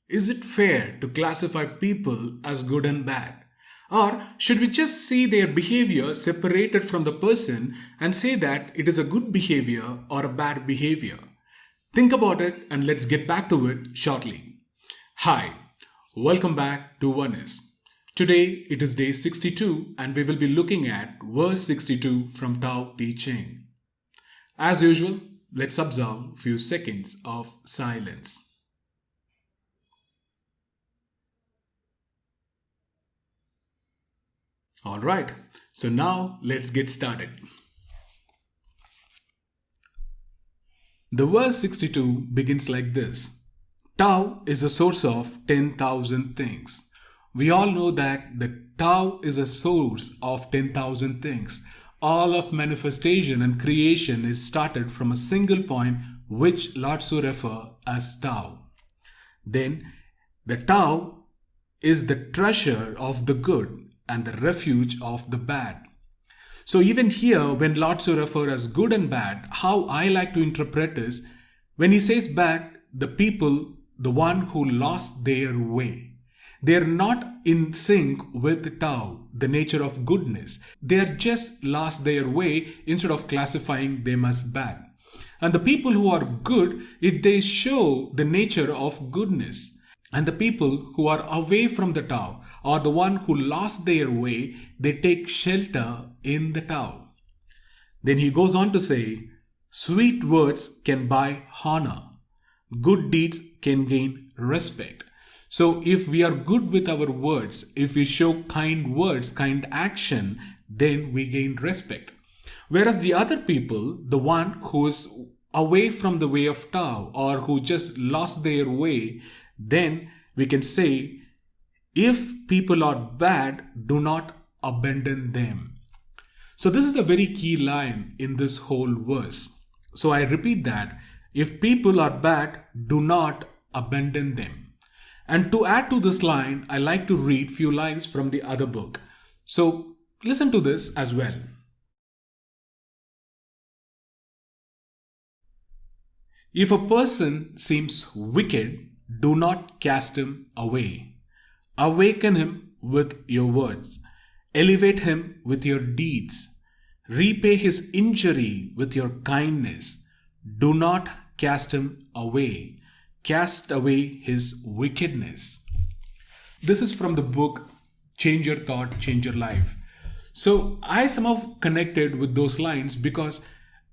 Is it fair to classify people as good and bad? Or should we just see their behavior separated from the person and say that it is a good behavior or a bad behavior? Think about it and let's get back to it shortly. Hi, welcome back to Oneness. Today it is day 62 and we will be looking at verse 62 from Taoteching. As usual, let's observe a few seconds of silence. Alright, so now let's get started. The verse 62 begins like this. Tao is a source of 10,000 things. We all know that the Tao is a source of 10,000 things. All of manifestation and creation is started from a single point which Laotzu refer as Tao. Then the Tao is the treasure of the good and the refuge of the bad. So even here, when Laotzu refer as good and bad, how I like to interpret is, when he says bad, the people, the one who lost their way. They are not in sync with Tao, the nature of goodness. They are just lost their way instead of classifying them as bad. And the people who are good, they show the nature of goodness. And the people who are away from the Tao, or the one who lost their way, they take shelter in the Tao. Then he goes on to say, sweet words can buy honor. Good deeds can gain respect. So if we are good with our words, if we show kind words, kind action, then we gain respect. Whereas the other people, the one who is away from the way of Tao, or who just lost their way, then we can say, if people are bad, do not abandon them. So this is a very key line in this whole verse. So I repeat that, if people are bad, do not abandon them. And to add to this line, I like to read few lines from the other book. So listen to this as well. If a person seems wicked, do not cast him away. Awaken him with your words. Elevate him with your deeds. Repay his injury with your kindness. Do not cast him away. Cast away his wickedness. This is from the book Change Your Thought, Change Your Life. So I somehow connected with those lines because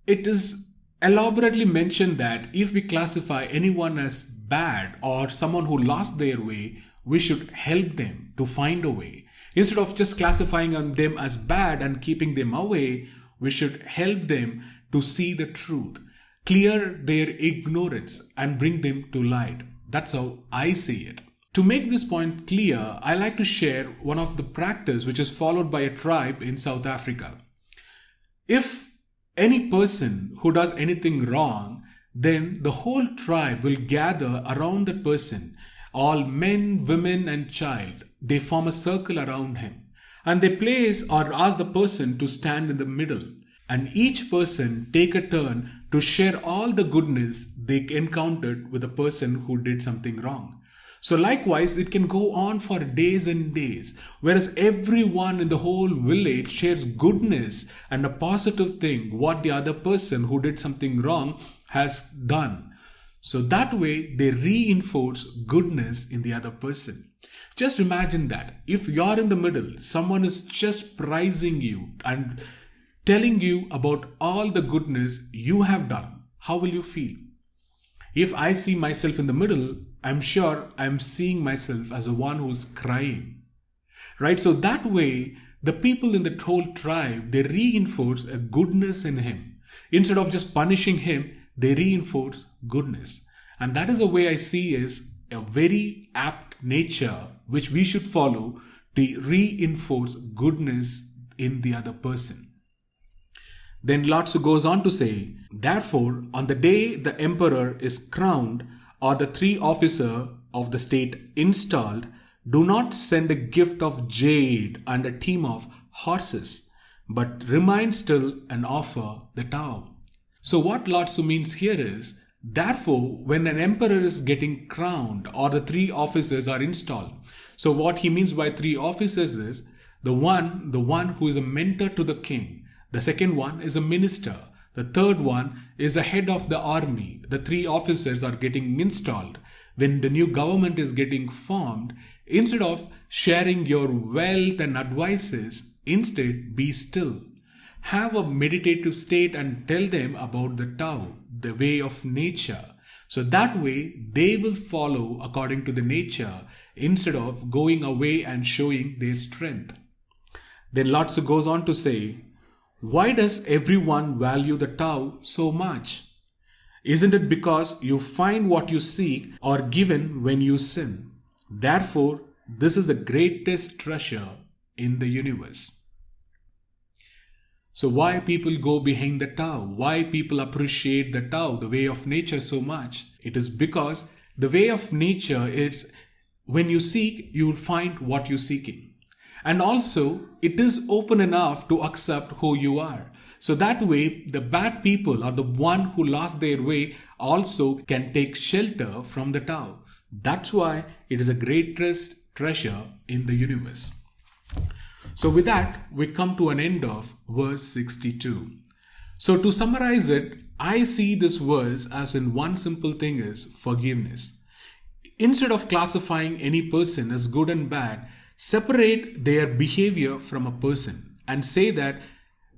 it is elaborately mentioned that if we classify anyone as bad or someone who lost their way, we should help them to find a way. Instead of just classifying them as bad and keeping them away, we should help them to see the truth, clear their ignorance and bring them to light. That's how I see it. To make this point clear, I like to share one of the practice which is followed by a tribe in South Africa. If any person who does anything wrong, then the whole tribe will gather around that person. All men, women and child, they form a circle around him. And they place or ask the person to stand in the middle. And each person take a turn to share all the goodness they encountered with the person who did something wrong. So likewise, it can go on for days and days, whereas everyone in the whole village shares goodness and a positive thing what the other person who did something wrong has done. So that way they reinforce goodness in the other person. Just imagine that if you're in the middle, someone is just praising you and telling you about all the goodness you have done, how will you feel? If I see myself in the middle, I'm sure I'm seeing myself as the one who's crying. Right? So that way, the people in the whole tribe, they reinforce a goodness in him. Instead of just punishing him, they reinforce goodness. And that is the way I see is a very apt nature which we should follow to reinforce goodness in the other person. Then Laotzu goes on to say, therefore, on the day the emperor is crowned or the 3 officers of the state installed, do not send a gift of jade and a team of horses, but remain still and offer the Tao. So what Laotzu means here is, Therefore, when an emperor is getting crowned or the three officers are installed, so what he means by three officers is the one who is a mentor to the king, the second one is a minister, the third one is the head of the army. The three officers are getting installed. When the new government is getting formed, instead of sharing your wealth and advices, instead be still. Have a meditative state and tell them about the Tao, the way of nature. So that way they will follow according to the nature instead of going away and showing their strength. Then Laotzu goes on to say, why does everyone value the Tao so much? Isn't it because you find what you seek or given when you sin? Therefore, this is the greatest treasure in the universe. So why people go behind the Tao? Why people appreciate the Tao, the way of nature so much? It is because the way of nature is when you seek, you will find what you're seeking. And also, it is open enough to accept who you are. So that way, the bad people or the one who lost their way also can take shelter from the Tao. That's why it is a greatest treasure in the universe. So with that, we come to an end of verse 62. So to summarize it, I see this verse as in one simple thing is forgiveness. Instead of classifying any person as good and bad, separate their behavior from a person and say that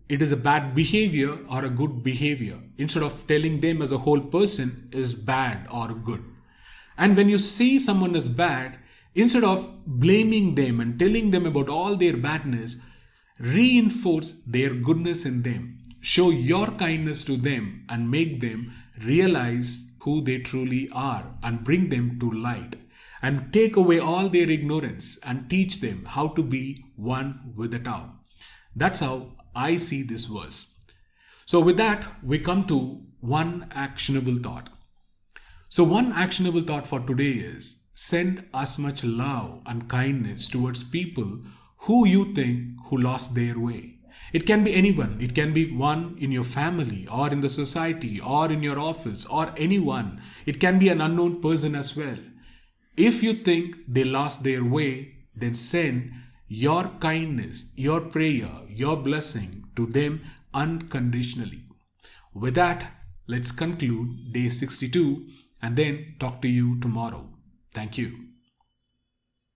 it is a bad behavior or a good behavior instead of telling them as a whole person is bad or good. And when you see someone as bad, instead of blaming them and telling them about all their badness, reinforce their goodness in them. Show your kindness to them and make them realize who they truly are and bring them to light. And take away all their ignorance and teach them how to be one with the Tao. That's how I see this verse. So with that, we come to one actionable thought. So one actionable thought for today is send as much love and kindness towards people who you think who lost their way. It can be anyone. It can be one in your family or in the society or in your office or anyone. It can be an unknown person as well. If you think they lost their way, then send your kindness, your prayer, your blessing to them unconditionally. With that, let's conclude day 62 and then talk to you tomorrow. Thank you.